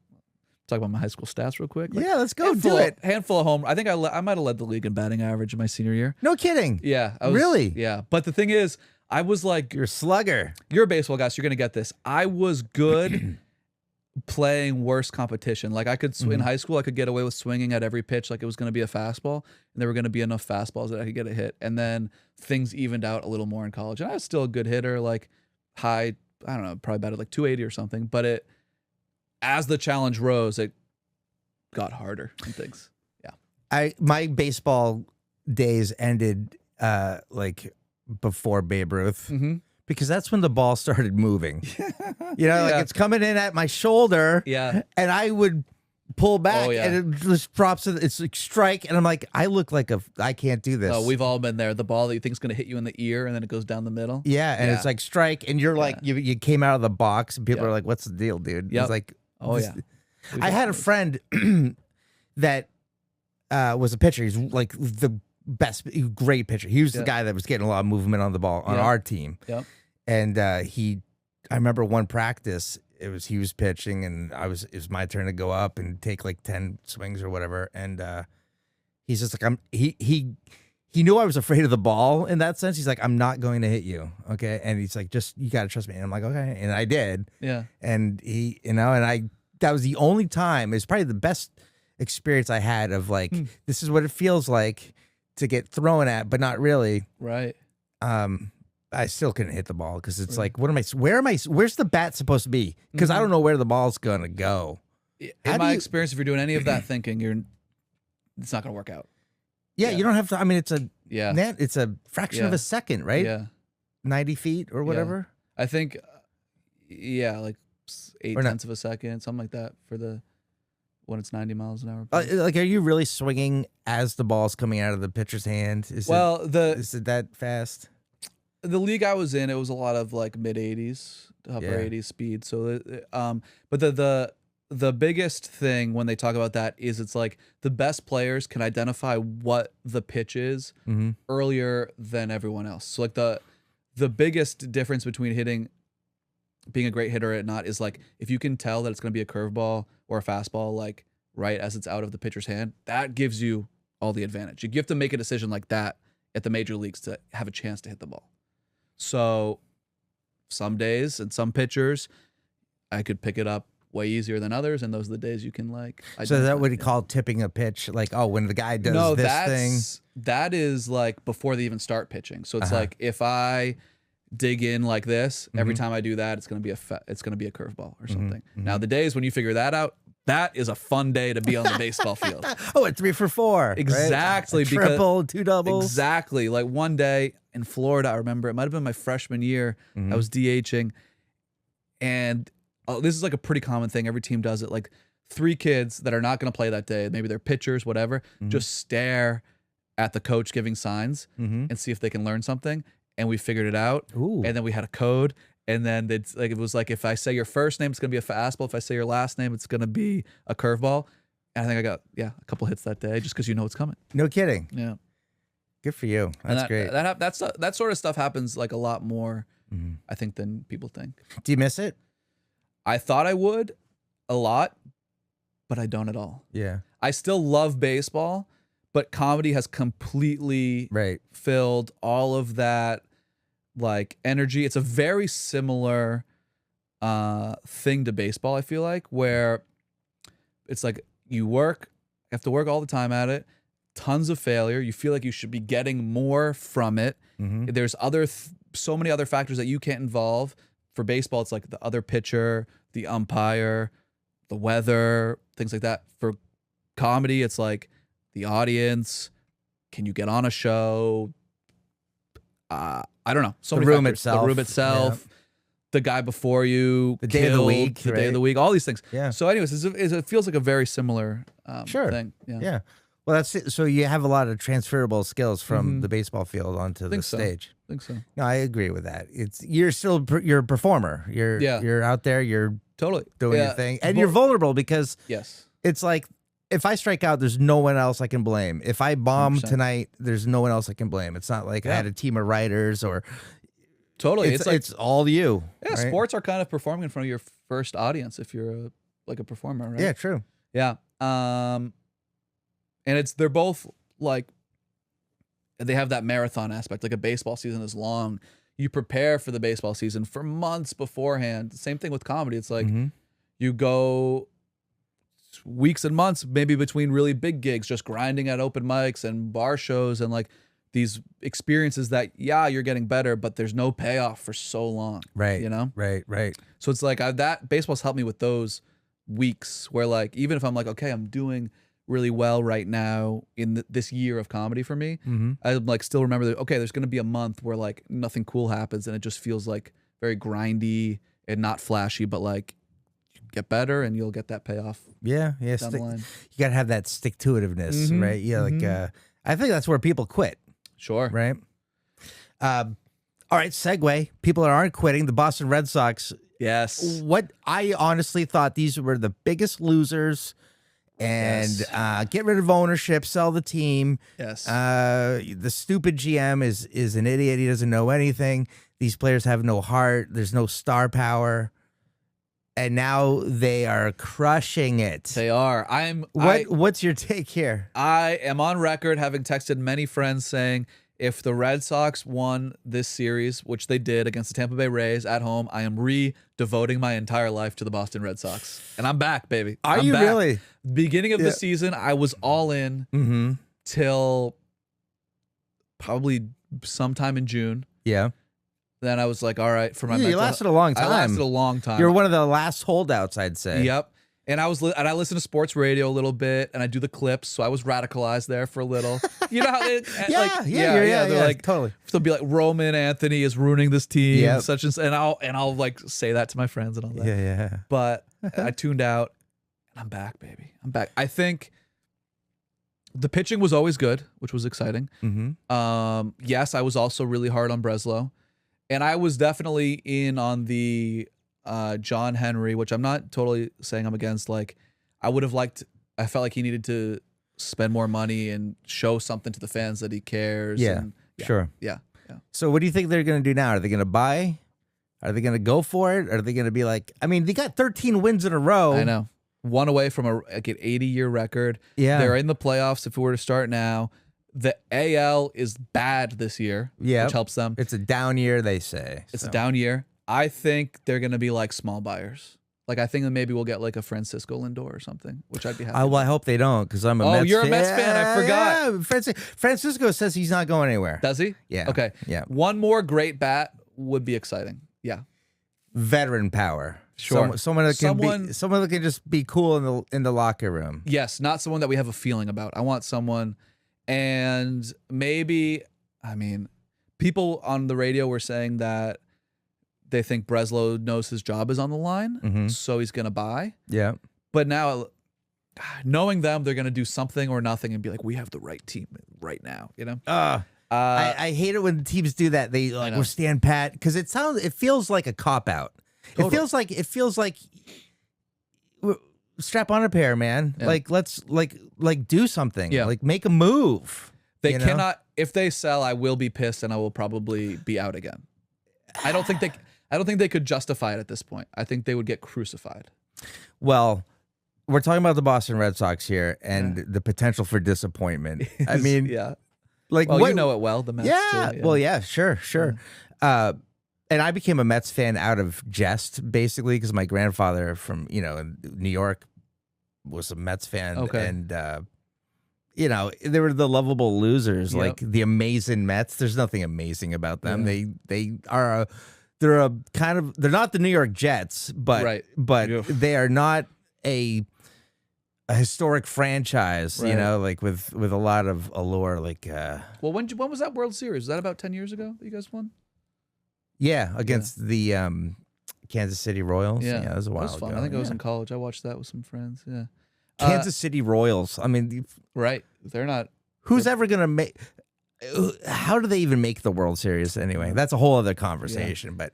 Talk about my high school stats real quick. Like, yeah, let's go do it. Handful of home. I think I might have led the league in batting average in my senior year. No kidding. Yeah. Really? Yeah. But the thing is, I was like, you're a slugger. You're a baseball guy, so you're gonna get this. I was good playing worse competition. Like I could in high school, I could get away with swinging at every pitch like it was gonna be a fastball, and there were gonna be enough fastballs that I could get a hit. And then things evened out a little more in college, and I was still a good hitter, like high. I don't know, probably batted like 280 or something. But as the challenge rose, it got harder and things. Yeah. My baseball days ended like before Babe Ruth. Because that's when the ball started moving. You know, like it's coming in at my shoulder. Yeah. And I would pull back and it just drops. It's like strike. And I'm like, I look like I can't do this. Oh, we've all been there. The ball that you think is going to hit you in the ear and then it goes down the middle. Yeah. And it's like strike. And you're like, you came out of the box and people are like, what's the deal, dude? It's like, I had a friend that was a pitcher. He's like the great pitcher. He was the guy that was getting a lot of movement on the ball on our team. Yep. And I remember one practice, he was pitching and it was my turn to go up and take like 10 swings or whatever. And he's just like, he knew I was afraid of the ball in that sense. He's like, I'm not going to hit you. Okay. And he's like, you got to trust me. And I'm like, okay. And I did. Yeah. And that was the only time, it's probably the best experience I had of like, this is what it feels like to get thrown at, but not really. Right. I still couldn't hit the ball because it's like, where's the bat supposed to be? Because I don't know where the ball's going to go. In my experience, if you're doing any of that thinking, it's not going to work out. Yeah, you don't have to. I mean, it's a fraction of a second, right? Yeah. 90 feet or whatever. I think, like 0.8 of a second, something like that when it's 90 miles an hour. Like, are you really swinging as the ball's coming out of the pitcher's hand? Is it that fast? The league I was in, it was a lot of like mid 80s to upper 80s speed. So, but the biggest thing when they talk about that is it's like the best players can identify what the pitch is earlier than everyone else. So like the biggest difference between being a great hitter or not is like if you can tell that it's going to be a curveball or a fastball like right as it's out of the pitcher's hand, that gives you all the advantage. You have to make a decision like that at the major leagues to have a chance to hit the ball. So some days and some pitchers, I could pick it up way easier than others, and those are the days you can like. So is that what you call tipping a pitch? Like, oh, when the guy does this thing? That is like before they even start pitching. So it's like if I dig in like this, every time I do that, it's gonna be a curveball or something. Now the days when you figure that out, that is a fun day to be on the baseball field. Oh, at 3 for 4. Exactly. Right? Triple, 2 doubles. Exactly. Like one day in Florida, I remember it might have been my freshman year. I was DHing, and this is like a pretty common thing. Every team does it. Like 3 kids that are not going to play that day, maybe they're pitchers, whatever, just stare at the coach giving signs and see if they can learn something. And we figured it out. Ooh. And then we had a code. And then it was like, if I say your first name, it's going to be a fastball. If I say your last name, it's going to be a curveball. And I think I got, a couple hits that day just because you know it's coming. No kidding. Yeah. Good for you. That's great. That sort of stuff happens like a lot more, I think, than people think. Do you miss it? I thought I would a lot, but I don't at all. Yeah. I still love baseball, but comedy has completely filled all of that like energy. It's a very similar thing to baseball, I feel like, where it's like you have to work all the time at it, tons of failure. You feel like you should be getting more from it. There's so many other factors that you can't involve. For baseball, it's like the other pitcher, the umpire, the weather, things like that. For comedy, it's like the audience. Can you get on a show? I don't know. So many factors. The room itself, the guy before you, the day of the week, all these things. Yeah. So, anyways, it feels like a very similar thing. Yeah. Well, that's it. So you have a lot of transferable skills from the baseball field onto the stage. I think so. No, I agree with that. You're a performer. You're out there. You're totally doing your thing, and you're vulnerable because it's like if I strike out, there's no one else I can blame. If I bomb 100%. Tonight, there's no one else I can blame. It's not like I had a team of writers or totally. It's all you. Yeah, right? Sports are kind of performing in front of your first audience if you're a performer, right? Yeah, true. Yeah. And they're both like, they have that marathon aspect. Like a baseball season is long. You prepare for the baseball season for months beforehand. Same thing with comedy. It's like you go weeks and months, maybe between really big gigs, just grinding at open mics and bar shows and like these experiences that, you're getting better, but there's no payoff for so long. Right. You know? Right. So it's like that baseball's helped me with those weeks where like, even if I'm like, okay, I'm doing really well right now in this year of comedy for me. I like still remember that, okay, there's going to be a month where like nothing cool happens and it just feels like very grindy and not flashy, but like you get better and you'll get that payoff. Yeah. Down the line. You got to have that stick-to-itiveness, right? Yeah, like I think that's where people quit. Sure. Right? All right, segue. People that aren't quitting, the Boston Red Sox. Yes. What I honestly thought these were the biggest losers, and get rid of ownership, sell the team. Yes. The stupid GM is an idiot. He doesn't know anything. These players have no heart. There's no star power. And now they are crushing it. They are. What's your take here? I am on record having texted many friends saying if the Red Sox won this series, which they did against the Tampa Bay Rays at home, I am devoting my entire life to the Boston Red Sox. And I'm back, baby. I'm back. Really? Beginning of the season, I was all in till probably sometime in June. Yeah. Then I was like, all right, for my you lasted a long time. I lasted a long time. You're one of the last holdouts, I'd say. Yep. And I listen to sports radio a little bit, and I do the clips, so I was radicalized there for a little. You know how they they're like totally. They'll be like, Roman Anthony is ruining this team, such and I'll like say that to my friends and all that. Yeah. But I tuned out, and I'm back, baby. I'm back. I think the pitching was always good, which was exciting. Yes, I was also really hard on Breslow. And I was definitely in on the John Henry, which I'm not totally saying I'm against. Like, I felt like he needed to spend more money and show something to the fans that he cares. Sure. Yeah. So what do you think they're going to do now? Are they going to buy? Are they going to go for it? Are they going to be like, I mean, they got 13 wins in a row. I know. One away from an 80-year record. Yeah. They're in the playoffs if it were to start now. The AL is bad this year, which helps them. It's a down year, they say. It's a down year. I think they're going to be like small buyers. Like, I think that maybe we'll get like a Francisco Lindor or something, which I'd be happy Well, I hope they don't, because I'm a Mets fan. Oh, you're a Mets fan. I forgot. Yeah. Francisco says he's not going anywhere. Does he? Yeah. Okay. Yeah. One more great bat would be exciting. Yeah. Veteran power. Sure. Someone that can just be cool in the locker room. Yes, not someone that we have a feeling about. I want someone, and maybe, I mean, people on the radio were saying that they think Breslow knows his job is on the line, so he's going to buy. Yeah. But now, knowing them, they're going to do something or nothing and be like, we have the right team right now, you know? I hate it when teams do that. They like, we're stand pat, because it feels like a cop out. Totally. It feels like strap on a pair, man. Yeah. Like, let's like do something. Yeah. Like, make a move. They cannot. If they sell, I will be pissed and I will probably be out again. I don't think they could justify it at this point. I think they would get crucified. Well, we're talking about the Boston Red Sox here and the potential for disappointment. I mean, like, well, you know it well, the Mets. Yeah. Too, Well, yeah, sure. And I became a Mets fan out of jest, basically, because my grandfather from, in New York was a Mets fan. Okay. And, they were the lovable losers, like the amazing Mets. There's nothing amazing about them. Yeah. They're not the New York Jets, but they are not a historic franchise, like with a lot of allure. Like, well, when was that World Series? Was that about 10 years ago that you guys won? Yeah, against the Kansas City Royals. Yeah, that was a while ago. Fun. I think I was in college. I watched that with some friends. Yeah, Kansas City Royals. I mean, right? They're not. Who's ever gonna make? How do they even make the World Series anyway? That's a whole other conversation. Yeah. But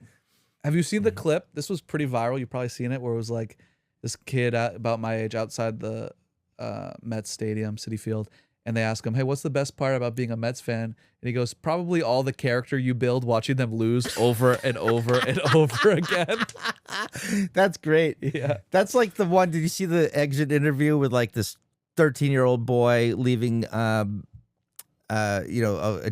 have you seen the clip? This was pretty viral. You've probably seen it, where it was like this kid about my age outside the Mets Stadium, Citi Field. And they ask him, hey, what's the best part about being a Mets fan? And he goes, probably all the character you build watching them lose over and over and over again. That's great. Yeah. That's like the one, did you see the exit interview with like this 13-year-old boy leaving a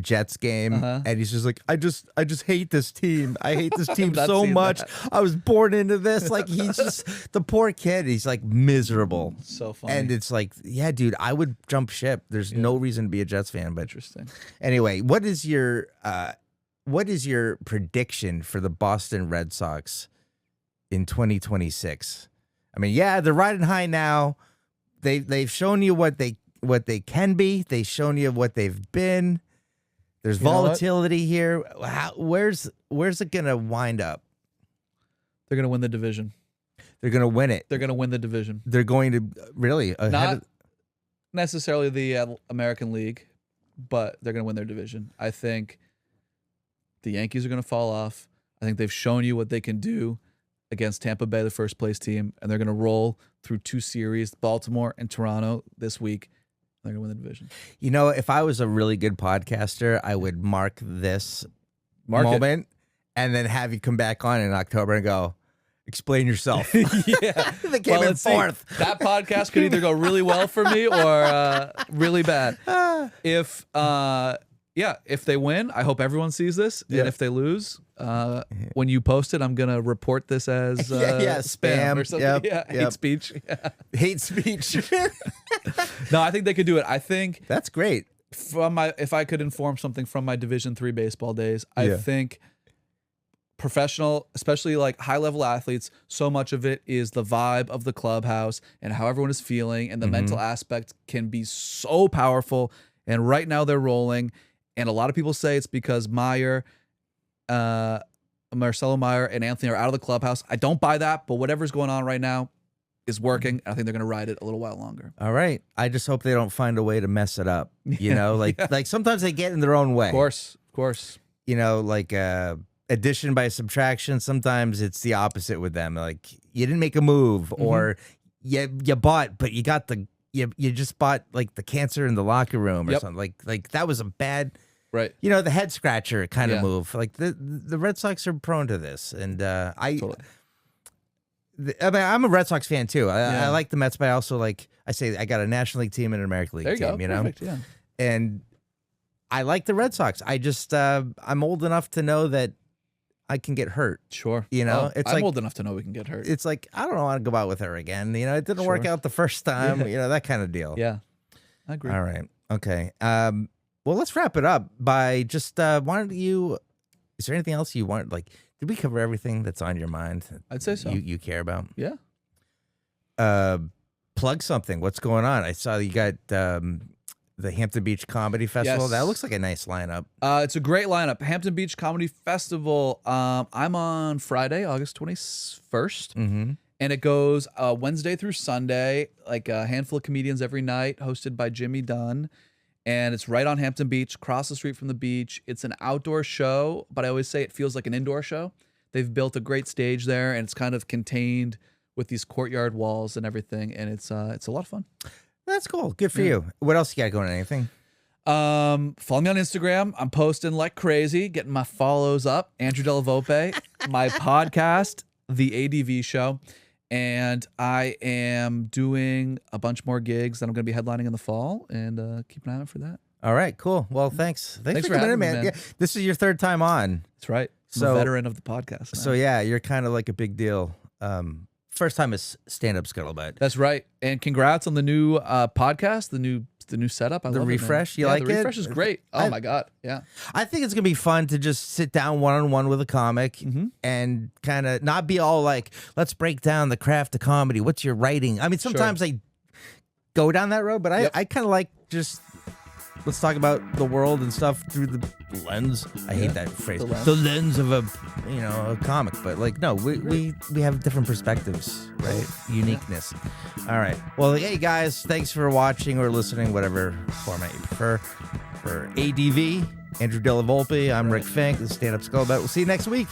Jets game, and he's just like, I just hate this team. I hate this team so much. That. I was born into this. Like, he's just the poor kid. He's like miserable. So funny. And it's like, yeah, dude, I would jump ship. There's no reason to be a Jets fan. But interesting. Anyway, what is your prediction for the Boston Red Sox in 2026? I mean, yeah, they're riding high now. they've shown you what they can be. They've shown you what they've been. There's volatility here. Where's it gonna wind up? They're gonna win the division. They're gonna win it. They're gonna win the division. They're going to really not necessarily the American League, but they're gonna win their division. I think the Yankees are gonna fall off. I think they've shown you what they can do against Tampa Bay, the first place team, and they're gonna roll through 2 series, Baltimore and Toronto this week. They're gonna win the division. You know, if I was a really good podcaster, I would mark this moment and then have you come back on in October and go, explain yourself. Yeah. They came in fourth. That podcast could either go really well for me or really bad. If they win, I hope everyone sees this. Yeah. And if they lose, when you post it, I'm gonna report this as spam or something. Yep. Hate speech. Yeah. Hate speech. No, I think they could do it. I think that's great. If I could inform something from my Division III baseball days, I think professional, especially like high level athletes, so much of it is the vibe of the clubhouse and how everyone is feeling, and the mental aspect can be so powerful. And right now they're rolling. And a lot of people say it's because Marcelo Meyer and Anthony are out of the clubhouse. I don't buy that, but whatever's going on right now is working. I think they're going to ride it a little while longer. All right. I just hope they don't find a way to mess it up. You know, like sometimes they get in their own way. Of course. You know, like addition by subtraction. Sometimes it's the opposite with them. Like you didn't make a move, or you bought, but you got you just bought like the cancer in the locker room or something. Like that was a bad. Right. You know, the head scratcher kind of move. Like the Red Sox are prone to this. And I mean, I'm a Red Sox fan too. I like the Mets, but I also I got a National League team and an American League team, you know? Perfect, yeah. And I like the Red Sox. I just, I'm old enough to know that I can get hurt. Sure. You know, I'm old enough to know we can get hurt. It's like, I don't want to go out with her again. You know, it didn't work out the first time, you know, that kind of deal. Yeah. I agree. All right. Okay. Well, let's wrap it up by just, is there anything else you want? Like, did we cover everything that's on your mind? I'd say so. You care about? Yeah. Plug something. What's going on? I saw you got the Hampton Beach Comedy Festival. Yes. That looks like a nice lineup. It's a great lineup. Hampton Beach Comedy Festival. I'm on Friday, August 21st. And it goes Wednesday through Sunday, like a handful of comedians every night, hosted by Jimmy Dunn. And it's right on Hampton Beach, across the street from the beach. It's an outdoor show, but I always say it feels like an indoor show. They've built a great stage there, and it's kind of contained with these courtyard walls and everything. And it's a lot of fun. That's cool. Good for you. What else you got going on? Anything? Follow me on Instagram. I'm posting like crazy, getting my follows up. Andrew Della Volpe, my podcast, The ADV Show. And I am doing a bunch more gigs that I'm going to be headlining in the fall, and keep an eye out for that. All right, cool. Well, thanks for coming in, man. Yeah, this is your 3rd time on. That's right. I'm a veteran of the podcast now. So yeah, you're kind of like a big deal. First time is stand-up scuttlebutt. That's right. And congrats on the new podcast, the new setup. I love refresh. You like it? The refresh is great. Oh my God. Yeah. I think it's gonna be fun to just sit down one-on-one with a comic and kind of not be all like, let's break down the craft of comedy. What's your writing? I mean, sometimes I go down that road, but I kind of like just let's talk about the world and stuff through the lens. I hate that phrase. The lens of a comic, but like no, we have different perspectives, right? Uniqueness. All right. Well, hey guys, thanks for watching or listening, whatever format you prefer. For ADV, Andrew Della Volpe, I'm Rick Fink. This is Stand Up Scuttlebutt. We'll see you next week.